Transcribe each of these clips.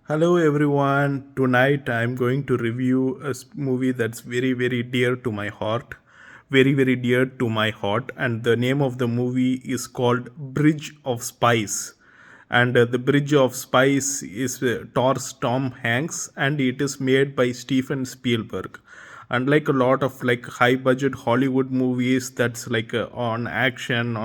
Hello everyone. Tonight I'm going to review a movie that's very dear to my heart. Very dear to my heart, and the name of the movie is called Bridge of Spies. And the Bridge of Spies is stars Tom Hanks, and it is made by Steven Spielberg. Unlike a lot of like high budget Hollywood movies that's like on action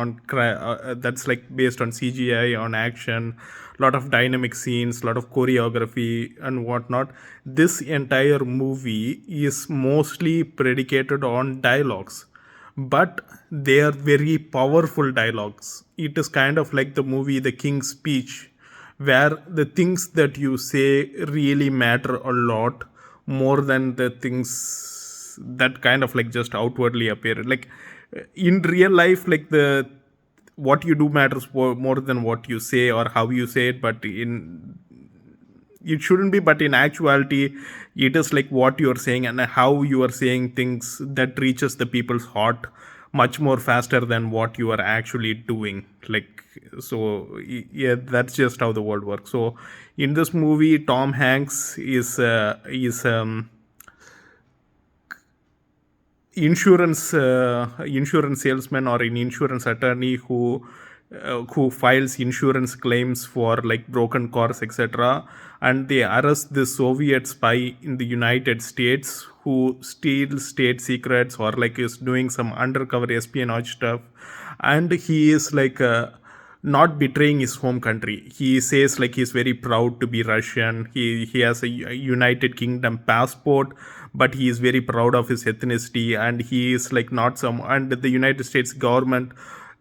that's like based on CGI on action, lot of dynamic scenes, lot of choreography and whatnot, this entire movie is mostly predicated on dialogues, but they are very powerful dialogues. It is kind of like the movie The King's Speech, where the things that you say really matter a lot more than the things that kind of like just outwardly appear. Like in real life, like the what you do matters more than what you say or how you say it, but in it shouldn't be, but in actuality it is like what you're saying and how you are saying things that reaches the people's heart much more faster than what you are actually doing. Like, so yeah, that's just how the world works. So in this movie, Tom Hanks is insurance salesman or an insurance attorney who files insurance claims for like broken cars, etc., and they arrest this Soviet spy in the United States who steals state secrets or like is doing some undercover espionage stuff, and he is like not betraying his home country. He says like he's very proud to be Russian. He has a United Kingdom passport, but he is very proud of his ethnicity, and he is like not some. And the United States government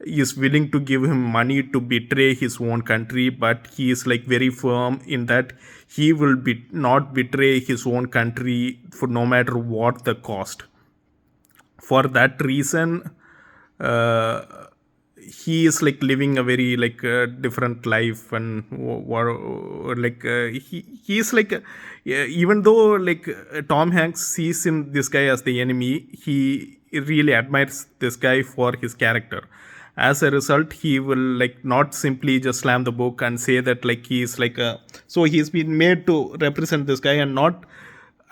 is willing to give him money to betray his own country, but he is like very firm in that he will be not betray his own country for no matter what the cost. For that reason, uh, he is like living a very like different life, and like he is like yeah, even though like Tom Hanks sees him this guy as the enemy, he really admires this guy for his character. As a result, he will like not simply just slam the book and say that like he's like a, so he's been made to represent this guy and not,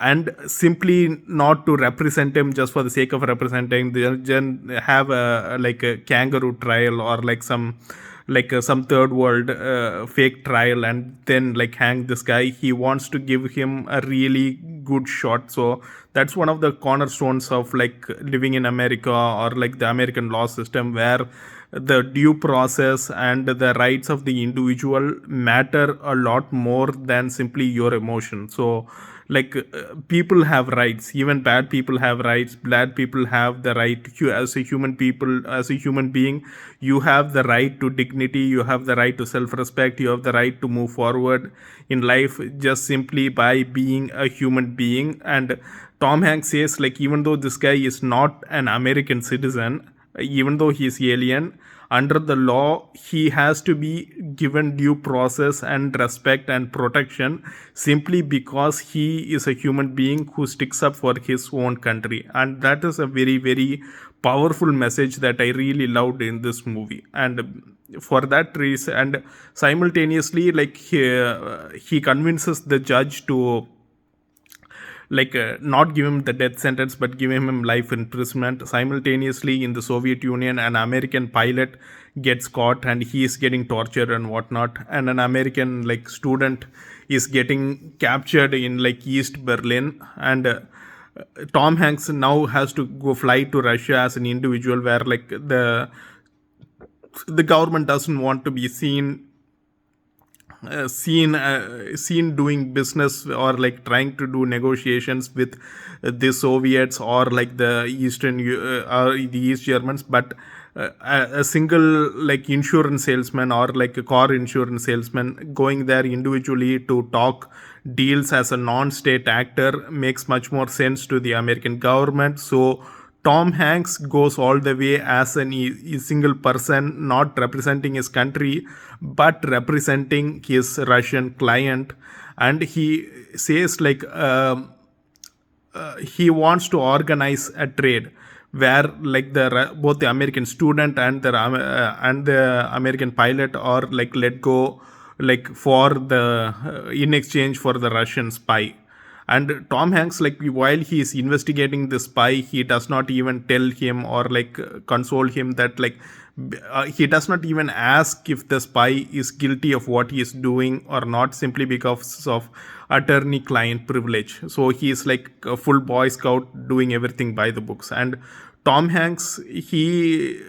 and simply not to represent him just for the sake of representing. They have a like a kangaroo trial or like some third world fake trial and then like hang this guy. He wants to give him a really good shot. So that's one of the cornerstones of like living in America or like the American law system, where the due process and the rights of the individual matter a lot more than simply your emotion. So like people have rights, even bad people have rights, bad people have the right as a human people, as a human being, you have the right to dignity, you have the right to self respect, you have the right to move forward in life just simply by being a human being. And Tom Hanks says like even though this guy is not an American citizen, even though he is alien, under the law he has to be given due process and respect and protection simply because he is a human being who sticks up for his own country. And that is a very powerful message that I really loved in this movie. And for that reason, and simultaneously like he convinces the judge to like not give him the death sentence but give him life imprisonment. Simultaneously in the Soviet Union, an American pilot gets caught and he is getting tortured and whatnot, and an American like student is getting captured in like East Berlin. And Tom Hanks now has to go fly to Russia as an individual, where like the government doesn't want to be seen doing business or like trying to do negotiations with the Soviets or like the or the East Germans, but a single like insurance salesman or like a car insurance salesman going there individually to talk deals as a non-state actor makes much more sense to the American government. So Tom Hanks goes all the way as a single person, not representing his country, but representing his Russian client. And he says, like, he wants to organize a trade where, like, both the American student and the American pilot are like let go like for the in exchange for the Russian spy. And Tom Hanks, like while he is investigating the spy, he does not even tell him or like console him that like he does not even ask if the spy is guilty of what he is doing or not, simply because of attorney client privilege. So he is like a full boy scout doing everything by the books. And Tom Hanks, he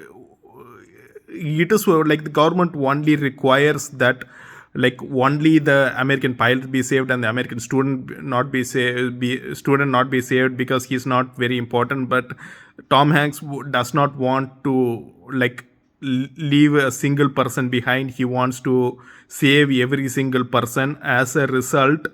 it is like the government only requires that like only the American pilot be saved and the American student not be saved, not be saved because he's not very important. But Tom Hanks does not want to like leave a single person behind. He wants to save every single person. As a result,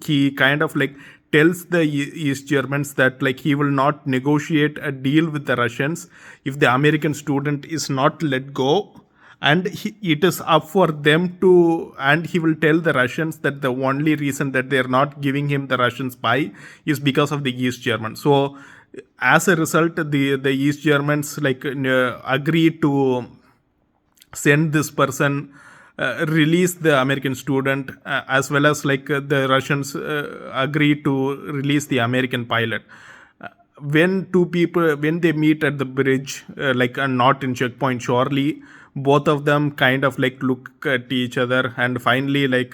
he kind of like tells the East Germans that like he will not negotiate a deal with the Russians if the American student is not let go, and it is up for them to, and he will tell the Russians that the only reason that they are not giving him the Russian spy is because of the East Germans. So as a result, the East Germans like agree to send this person, release the American student, as well as like the Russians agree to release the American pilot. When two people, when they meet at the bridge, like not in checkpoint, surely both of them kind of like look at each other, and finally like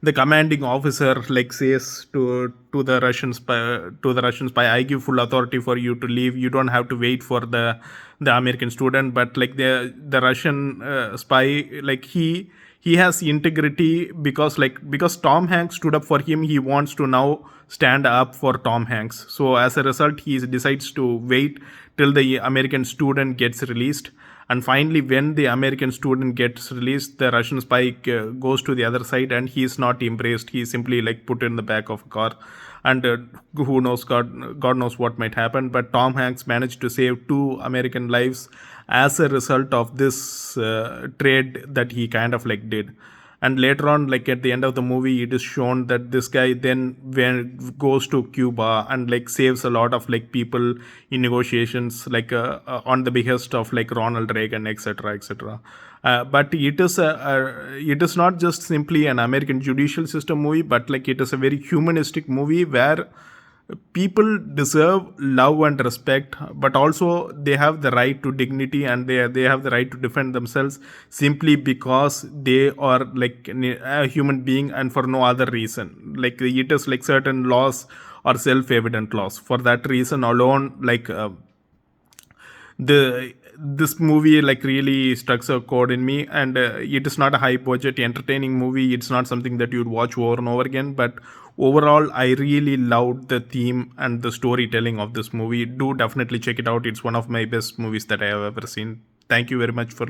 the commanding officer like says to the Russian spy, I give full authority for you to leave. You don't have to wait for the American student. But like the Russian spy, like he has integrity because Tom Hanks stood up for him. He wants to now stand up for Tom Hanks. So as a result, he decides to wait till the American student gets released. And finally, when the American student gets released, the Russian spy goes to the other side, and he is not embraced. He is simply like put in the back of a car, and who knows, God knows what might happen. But Tom Hanks managed to save 2 American lives as a result of this trade that he kind of like did. And later on, like at the end of the movie, it is shown that this guy then goes to Cuba and like saves a lot of like people in negotiations, like on the behest of like Ronald Reagan, etc., etc. But it is not just simply an American judicial system movie, but like it is a very humanistic movie where people deserve love and respect, but also they have the right to dignity, and they have the right to defend themselves simply because they are like a human being, and for no other reason. Like it is like certain laws or self-evident laws. For that reason alone, like this movie like really struck a chord in me. And it is not a high budget entertaining movie. It's not something that you'd watch over and over again, but overall I really loved the theme and the storytelling of this movie. Do definitely check it out. It's one of my best movies that I have ever seen. Thank you very much for